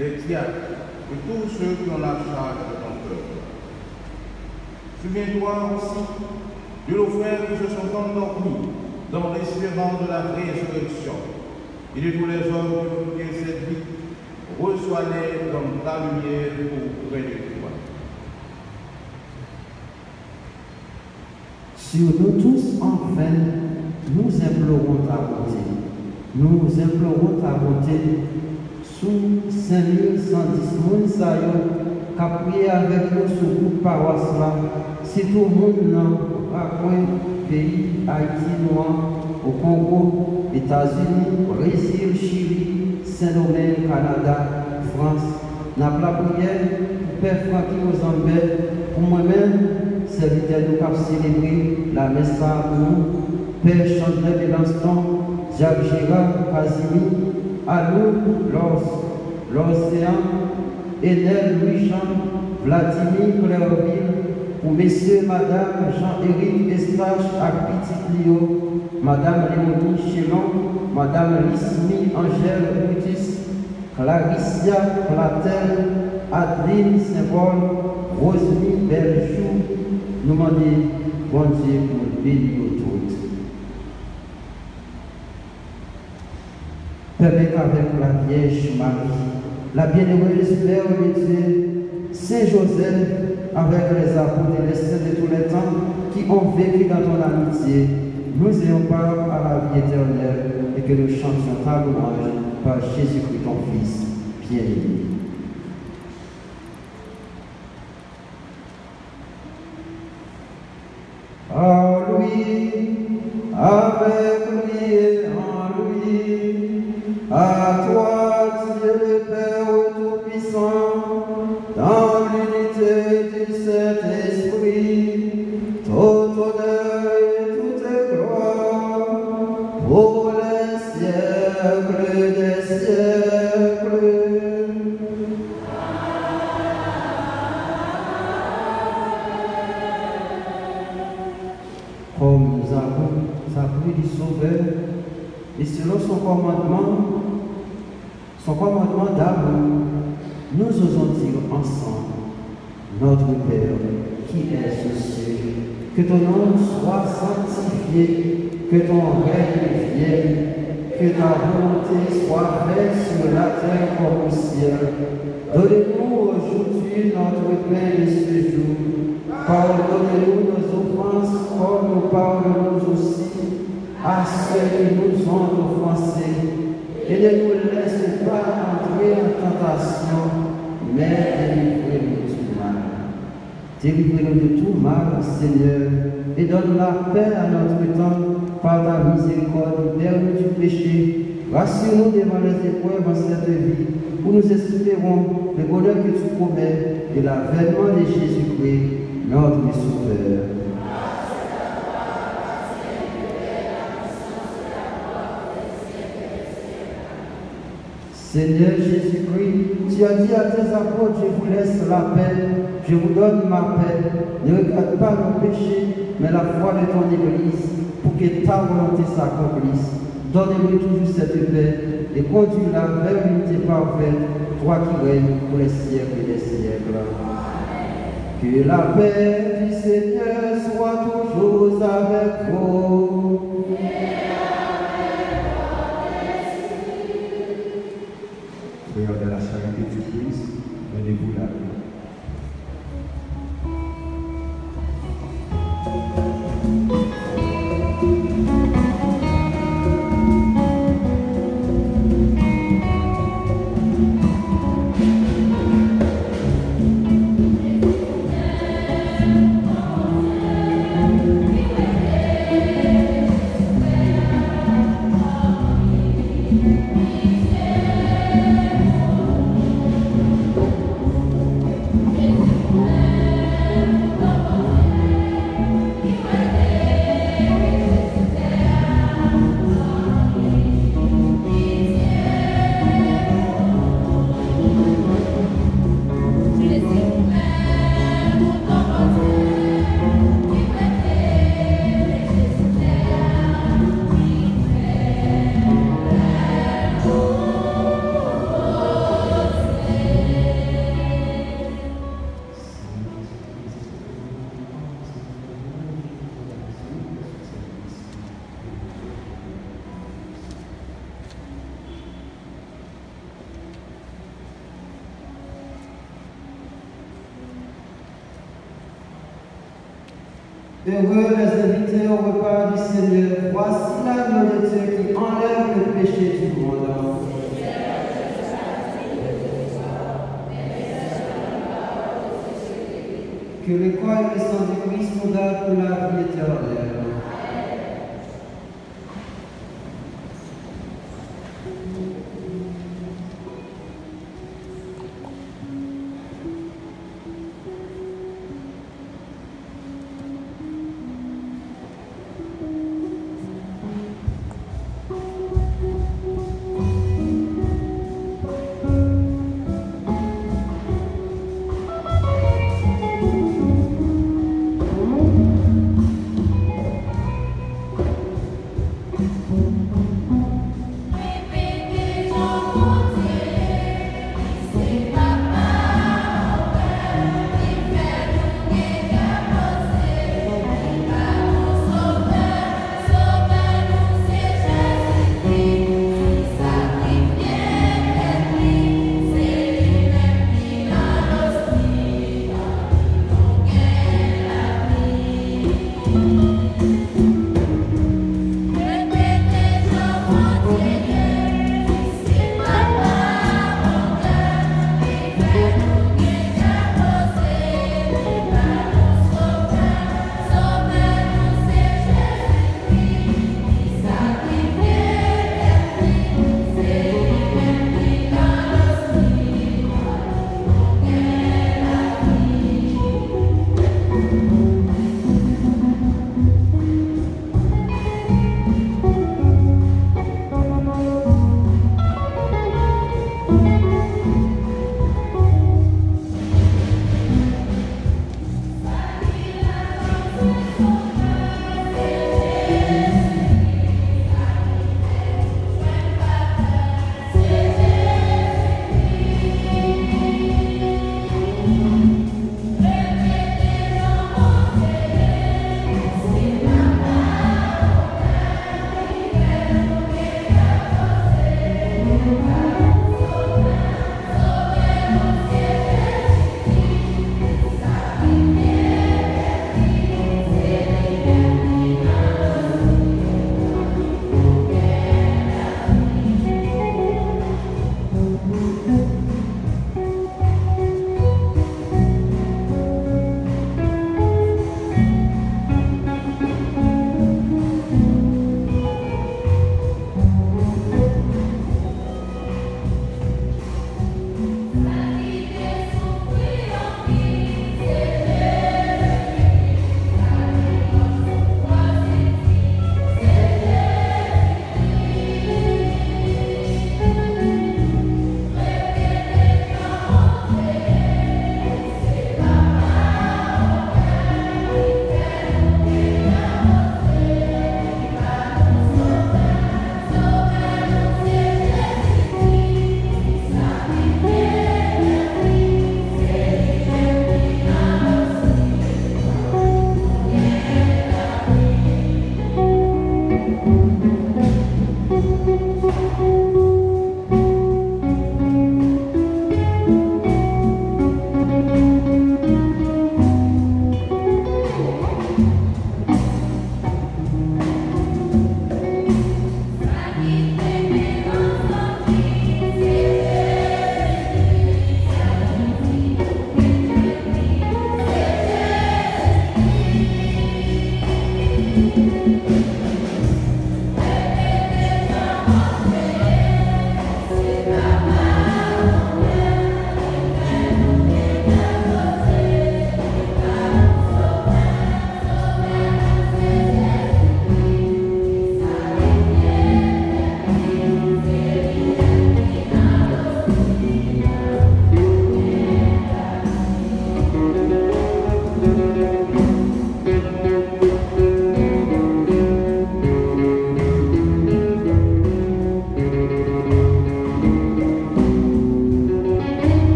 les diacres et tous ceux qui ont la charge de ton peuple. Souviens-toi aussi de nos frères qui se sont endormis dans l'espérance de la résurrection, et de tous les hommes qui ont cette vie, reçois-les dans ta lumière auprès de toi. Sur nous tous, enfin, nous implorons ta bonté. Nous implorons ta bonté sous 5110 Mounsayo, qui a prié avec nous sur toute paroisse là. Si tout le monde n'a pas pays, Haïti, Noir, au Congo, États-Unis, Brésil, Chili, Saint-Domingue, Canada, France, n'a pas la prière pour Père Francky Mozambique, pour moi-même, serviteur nous qui a célébré la messe pour nous, Père Chandler de Lanston, Jacques Gérard, Casimi, à nous, l'Océan, Enel, Louis-Jean, Vladimir, Clairville, pour messieurs, madame, Jean-Éric Estache, à Petit Clio, madame Léonie Chelon, madame Lismi, Angèle Brutus, Claricia Platel, Adeline Saint-Paul, Rosely Berjou, nous demandons bon Dieu pour bénir toutes. Permet avec la Vierge Marie, la bienheureuse Mère de Dieu, Saint Joseph, avec les apôtres et les saints de tous les temps qui ont vécu dans ton amitié, nous ayons part à la vie éternelle et que nous chantions ta louange par Jésus-Christ, ton Fils, bien-aimé. En lui, avec lui et en lui, à toi, Dieu le Père Tout-Puissant, dans l'unité du Saint-Esprit, comme nous avons appris du Sauveur, et selon son commandement d'amour, nous osons dire ensemble, notre Père qui es aux cieux, que ton nom soit sanctifié, que ton règne vienne, que ta volonté soit faite sur la terre comme au ciel. Donnez-nous aujourd'hui notre pain de ce jour. Pardonnez-nous nos offenses comme nous pardonnons aussi à ceux qui nous ont offensés. Et ne nous laisse pas entrer en tentation, mais délivrez-nous du mal. Délivrez-nous de tout mal, Seigneur, et donne la paix à notre temps par ta miséricorde, libère-nous du péché. Rassure-nous devant les épreuves en cette vie, où nous espérons le bonheur que tu promets et l'avènement de Jésus-Christ, notre Sauveur. Seigneur Jésus-Christ, tu as dit à tes apôtres, je vous laisse la paix, je vous donne ma paix. Ne regarde pas nos péchés, mais la foi de ton Église, pour que ta volonté s'accomplisse. Donne-lui toujours cette paix et conduis-la vers l'unité parfaite, toi qui règnes pour les siècles des siècles. Que la paix du Seigneur soit toujours avec vous. Prière de la charité du Christ, donnez-vous la paix. Heureux les invités au repas du Seigneur. Voici l'agneau de Dieu qui enlève le péché du monde. Que le corps et le sang du Christ nous gardent pour la vie éternelle.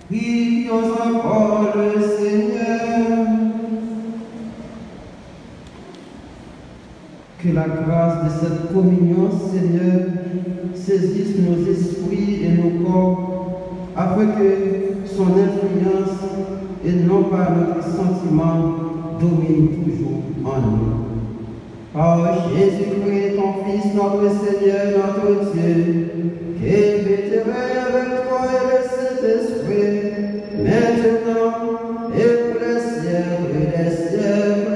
Prions encore le Seigneur. Que que la grâce de cette communion, Seigneur, saisisse nos esprits et nos corps, afin que son influence et non pas notre sentiment domine toujours en nous. Par Jésus-Christ, ton Fils, notre Seigneur, notre Dieu, qui est vétéré avec toi et le Saint-Esprit, maintenant et pour les siècles des siècles.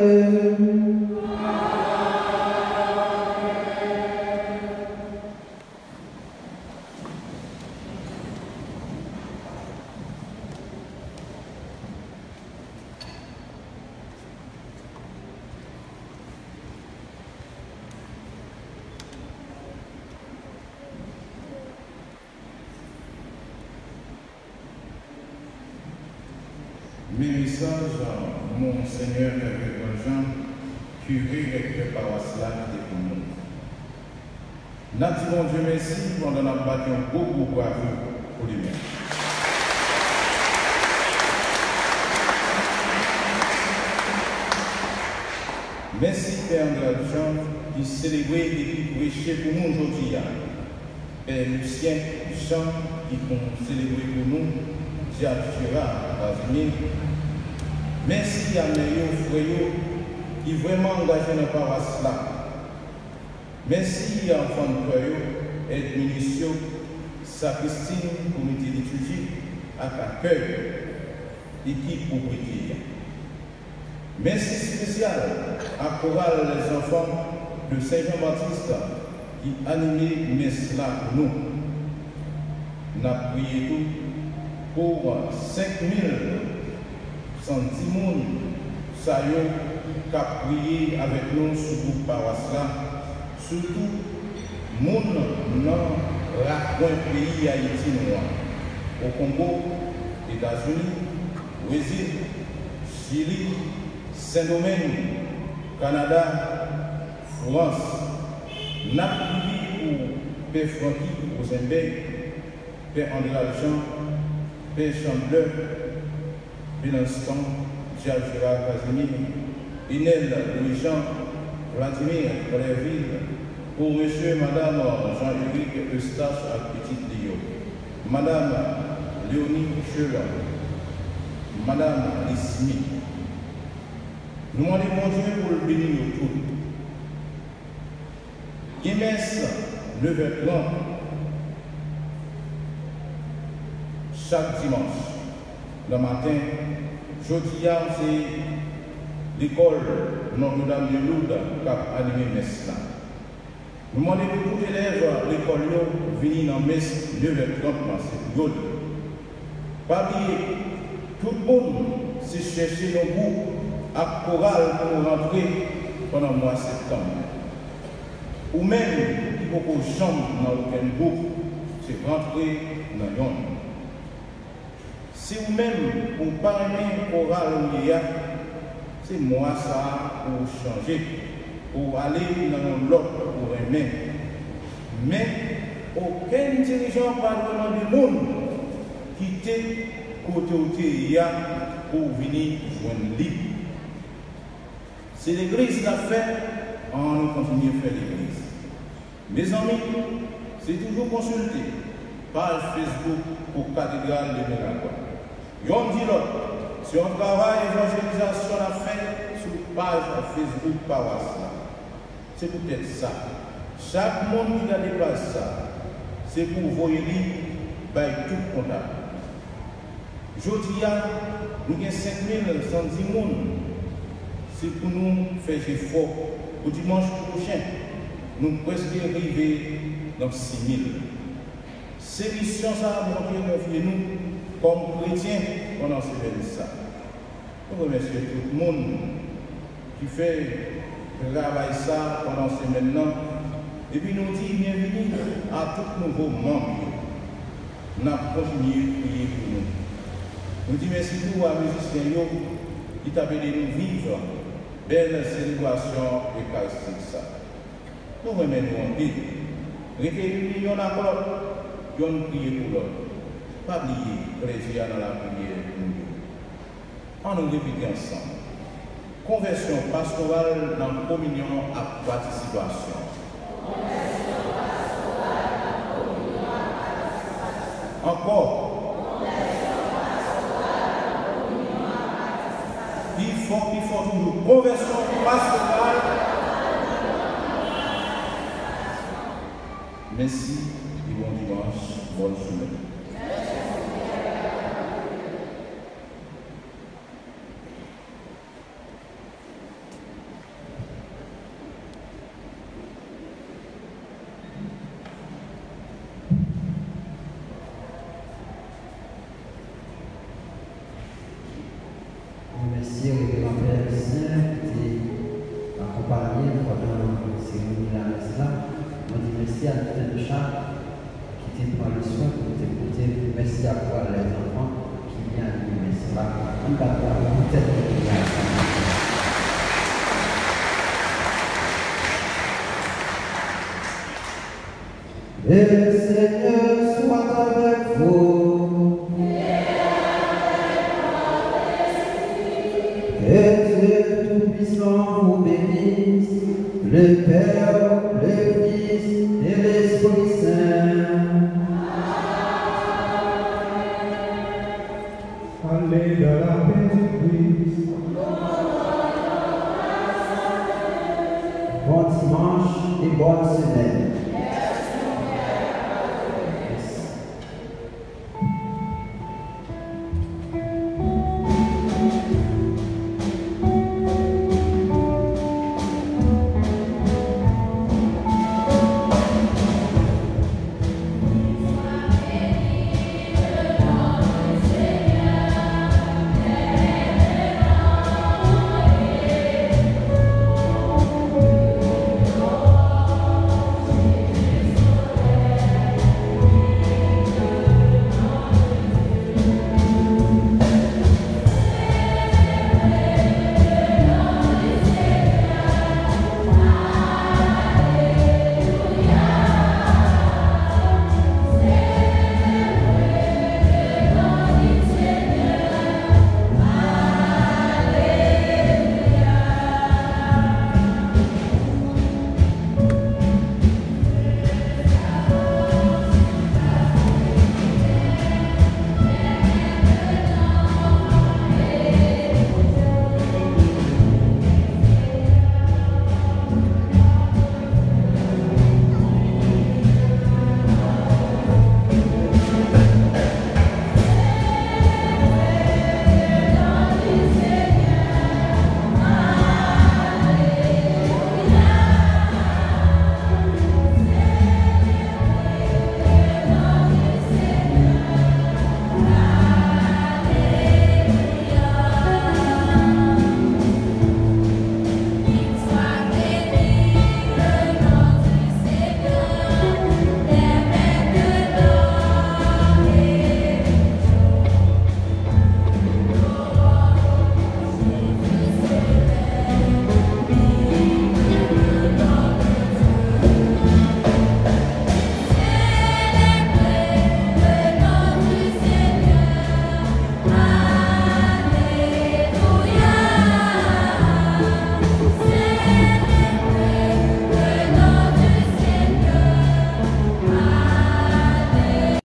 Mes messages, Monseigneur Révérend Jean, curé recteur paroisse là qui est pour nous. Nous disons Dieu merci pendant la bataille beaucoup bravo pour lui-même. Merci Père André Jean qui célèbre et qui prêche pour nous aujourd'hui. Père Lucien Jean qui célèbre pour nous. Merci à mes frères qui vraiment engagés dans la paroisse là. Merci à enfants de cœur, administration, sacristie, comité liturgique, à l'accueil, équipe propriété. Merci spécial à Chorale les enfants de Saint-Jean-Baptiste qui animait messe là pour nous. Nous avons prié tout pour 5110 personnes qui ont prié avec nous sur le groupe paroisse là, surtout les gens dans le pays Haïti noir, au Congo, États-Unis, Brésil, Chili, Saint-Domingue, Canada, France. Nous avons prié pour Père Francky Rosenberg, Père André Jean, Père Chandler, Bélanston, Gérard Casimir, Inel Louis-Jean, Vladimir Clairville, pour monsieur et madame Jean-Éric Eustache à Petite Lio, madame Léonie Chela, madame Lismi. Nous demandons mon Dieu pour le bénir tout. Guinness, 9h30. Chaque dimanche, le matin, jeudi, c'est l'école Notre-Dame de Lourdes qui a animé messe là. Nous demandons pour tous les élèves de l'école venir dans la messe 9h30, c'est pour eux. Pas oublier, tout le monde s'est cherché nos groupes à chorale pour nous rentrer pendant le mois de septembre. Ou même, il faut qu'on chambre dans aucun groupe, c'est rentrer dans l'on. Si vous-même, vous ne parlez pas chorale où il y a, c'est moi ça pour changer, pour aller dans l'autre, pour aimer. Mais aucun dirigeant parlement du monde quitter côté où il y a pour venir joindre lui. C'est l'église l'a fait, on continue à faire l'église. Mes amis, c'est toujours consulter page Facebook pour cathédrale de Méragua. On dit l'autre, si on travaille évangélisation à faire sur page Facebook paroisse, c'est peut-être ça. Chaque monde qui a dépassé ça, c'est pour vous voir tout contact. Aujourd'hui, nous avons 5110 personnes. C'est pour nous faire effort. Au dimanche prochain, nous presque arriver dans 6000. C'est mission ça a montré nous comme chrétiens pendant ce ça. Nous remercions tout le monde qui fait travail ça pendant ce maintenant. Et puis nous disons bienvenue à tous nouveaux membres. Nous avons continué à prier pour nous. Nous disons merci beaucoup à musiciens qui t'a aidé nous vivre belle célébration eucharistique. Nous remercions en Dieu. Restez unis en accord, nous prions pour l'autre. Pas oublier plaisir dans la prière pour nous. On nous répète ensemble. Conversion pastorale dans la communion à participation. Encore. Il faut toujours conversion pastorale. Merci et bon dimanche, bonne semaine. Merci au révérend Père Saint qui t'a accompagné pendant la cérémonie de la messe là. On dit merci à tout le chat qui te prend le soin pour t'écouter. Merci à toi les enfants qui viennent à la messe là. On va voir peut-être le Seigneur soit avec vous. Et Dieu Tout-Puissant vous bénisse, le Père, le Fils et l'Esprit Saint. Allez dans la paix du Christ. Bon dimanche et bonne semaine.